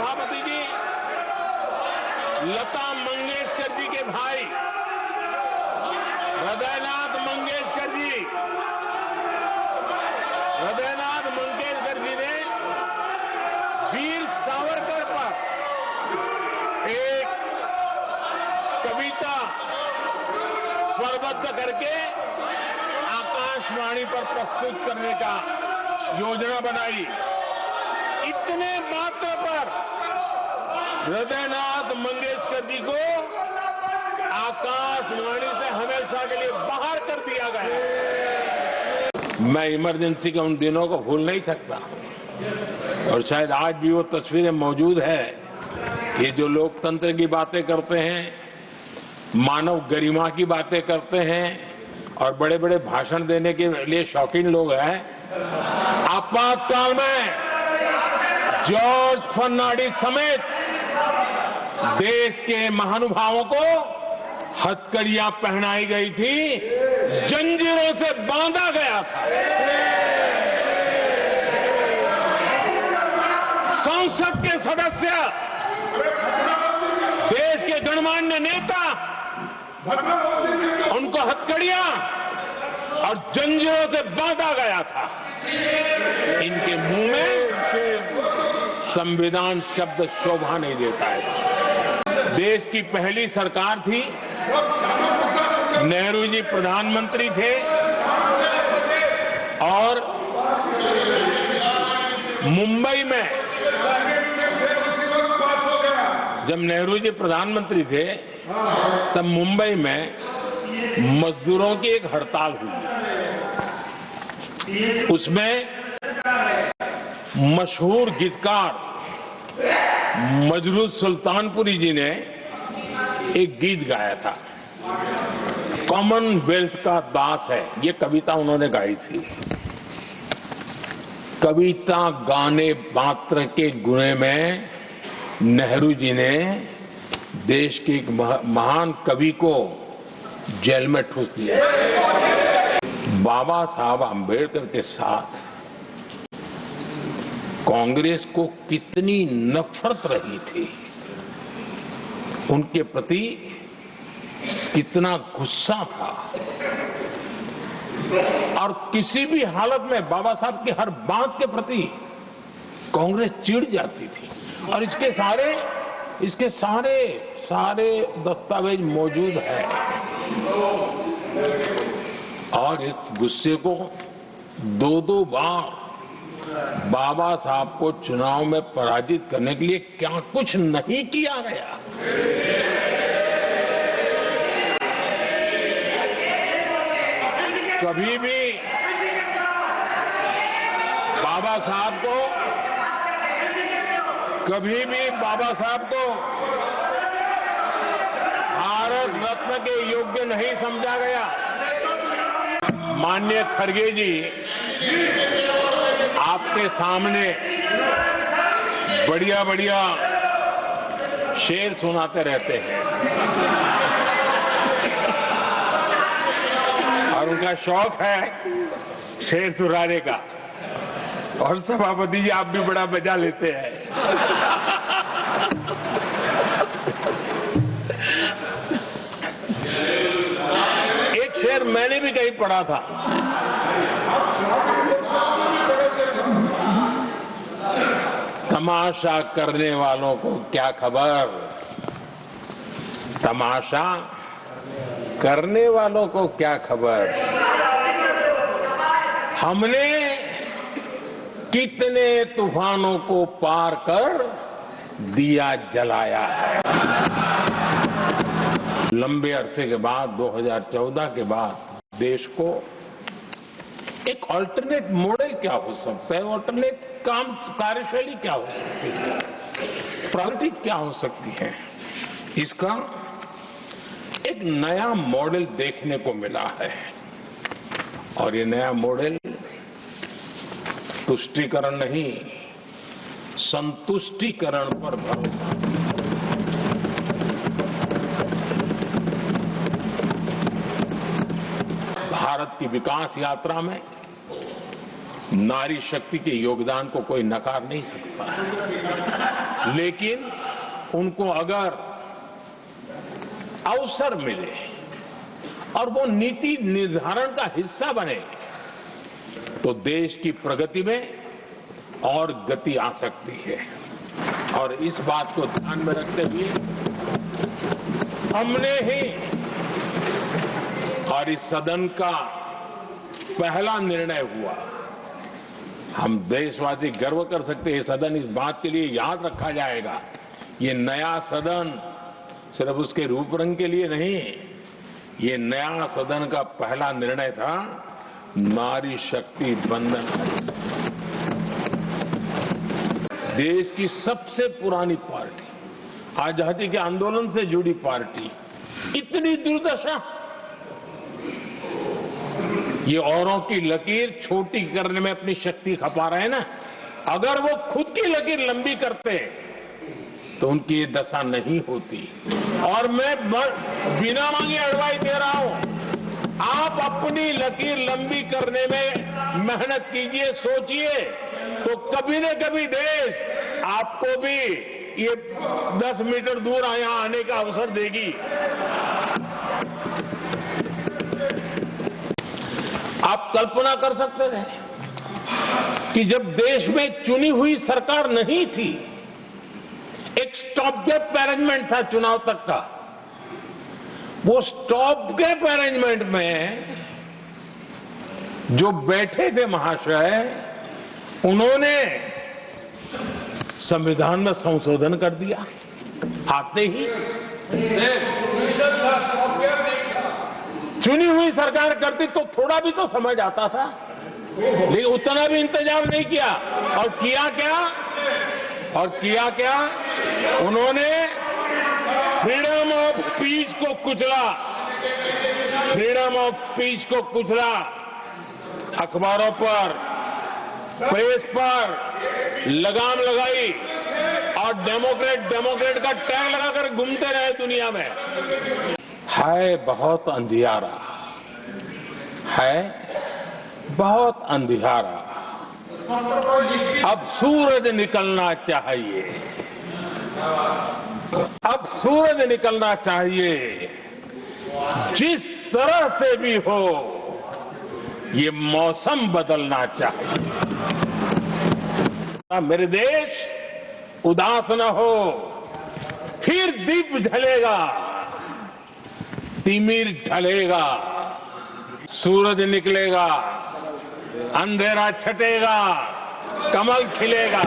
सभापति जी, लता मंगेशकर जी के भाई हृदयनाथ मंगेशकर जी ने वीर सावरकर पर एक कविता स्वरबद्ध करके आकाशवाणी पर प्रस्तुत करने का योजना बनाई। इतने मात्र पर हृदयनाथ मंगेशकर जी को आकाशवाणी से हमेशा के लिए बाहर कर दिया गया। मैं इमरजेंसी के उन दिनों को भूल नहीं सकता और शायद आज भी वो तस्वीरें मौजूद है। ये जो लोकतंत्र की बातें करते हैं, मानव गरिमा की बातें करते हैं और बड़े बड़े भाषण देने के लिए शौकीन लोग हैं, आपातकाल में जॉर्ज फर्नांडिस समेत देश के महानुभावों को हथकड़ियां पहनाई गई थी, जंजीरों से बांधा गया था। संसद के सदस्य, देश के गणमान्य नेता, उनको हथकड़ियां और जंजीरों से बांधा गया था। इनके मुंह में संविधान शब्द शोभा नहीं देता है। देश की पहली सरकार थी, नेहरू जी प्रधानमंत्री थे और मुंबई में जब नेहरू जी प्रधानमंत्री थे तब मुंबई में मजदूरों की एक हड़ताल हुई। उसमें मशहूर गीतकार मजरूह सुल्तानपुरी जी ने एक गीत गाया था, कॉमनवेल्थ का दास है। ये कविता उन्होंने गाई थी। कविता गाने मात्र के गुने में नेहरू जी ने देश के एक महान कवि को जेल में ठूस दिया। बाबा साहब आम्बेडकर के साथ कांग्रेस को कितनी नफरत रही थी, उनके प्रति कितना गुस्सा था और किसी भी हालत में बाबा साहब की हर बात के प्रति कांग्रेस चिढ़ जाती थी। और इसके सारे दस्तावेज मौजूद है। और इस गुस्से को दो बार बाबा साहब को चुनाव में पराजित करने के लिए क्या कुछ नहीं किया गया। कभी भी बाबा साहब को भारत रत्न के योग्य नहीं समझा गया। माननीय खड़गे जी आपके सामने बढ़िया शेर सुनाते रहते हैं और उनका शौक है शेर सुनाने का। और सभापति जी आप भी बड़ा मजा लेते हैं। एक शेर मैंने भी कहीं पढ़ा था, तमाशा करने वालों को क्या खबर, तमाशा करने वालों को क्या खबर, हमने कितने तूफानों को पार कर दिया जलाया है। लंबे अरसे के बाद 2014 के बाद देश को एक अल्टरनेट मॉडल क्या हो सकता है, अल्टरनेट कार्यशैली क्या हो सकती है, प्रायोरिटीज क्या हो सकती है, इसका एक नया मॉडल देखने को मिला है। और ये नया मॉडल तुष्टीकरण नहीं, संतुष्टीकरण पर भरोसा। भारत की विकास यात्रा में नारी शक्ति के योगदान को कोई नकार नहीं सकता है। लेकिन उनको अगर अवसर मिले और वो नीति निर्धारण का हिस्सा बने तो देश की प्रगति में और गति आ सकती है। और इस बात को ध्यान में रखते हुए हमने ही और इस सदन का पहला निर्णय हुआ, हम देशवासी गर्व कर सकते हैं, सदन इस बात के लिए याद रखा जाएगा, ये नया सदन सिर्फ उसके रूप रंग के लिए नहीं, ये नया सदन का पहला निर्णय था नारी शक्ति बंधन। देश की सबसे पुरानी पार्टी, आजादी के आंदोलन से जुड़ी पार्टी, इतनी दुर्दशा, ये औरों की लकीर छोटी करने में अपनी शक्ति खपा रहे हैं ना, अगर वो खुद की लकीर लंबी करते तो उनकी ये दशा नहीं होती। और मैं बिना मांगे एडवाइस दे रहा हूं, आप अपनी लकीर लंबी करने में मेहनत कीजिए, सोचिए, तो कभी न कभी देश आपको भी ये 10 मीटर दूर यहां आने का अवसर देगी। आप कल्पना कर सकते थे कि जब देश में चुनी हुई सरकार नहीं थी, एक स्टॉप गैप अरेंजमेंट था चुनाव तक का, वो स्टॉप गैप अरेंजमेंट में जो बैठे थे महाशय, उन्होंने संविधान में संशोधन कर दिया आते ही। चुनी हुई सरकार करती तो थोड़ा भी तो समझ आता था, लेकिन उतना भी इंतजाम नहीं किया। और किया क्या, उन्होंने फ्रीडम ऑफ स्पीच को कुचला, फ्रीडम ऑफ स्पीच को कुचला, अखबारों पर, प्रेस पर लगाम लगाई और डेमोक्रेट का टैग लगाकर घूमते रहे दुनिया में। है बहुत अंधियारा, है बहुत अंधियारा, अब सूरज निकलना चाहिए, अब सूरज निकलना चाहिए, जिस तरह से भी हो ये मौसम बदलना चाहिए। मेरे देश उदास न हो, फिर दीप जलेगा, तिमिर ढलेगा, सूरज निकलेगा, अंधेरा छटेगा, कमल खिलेगा।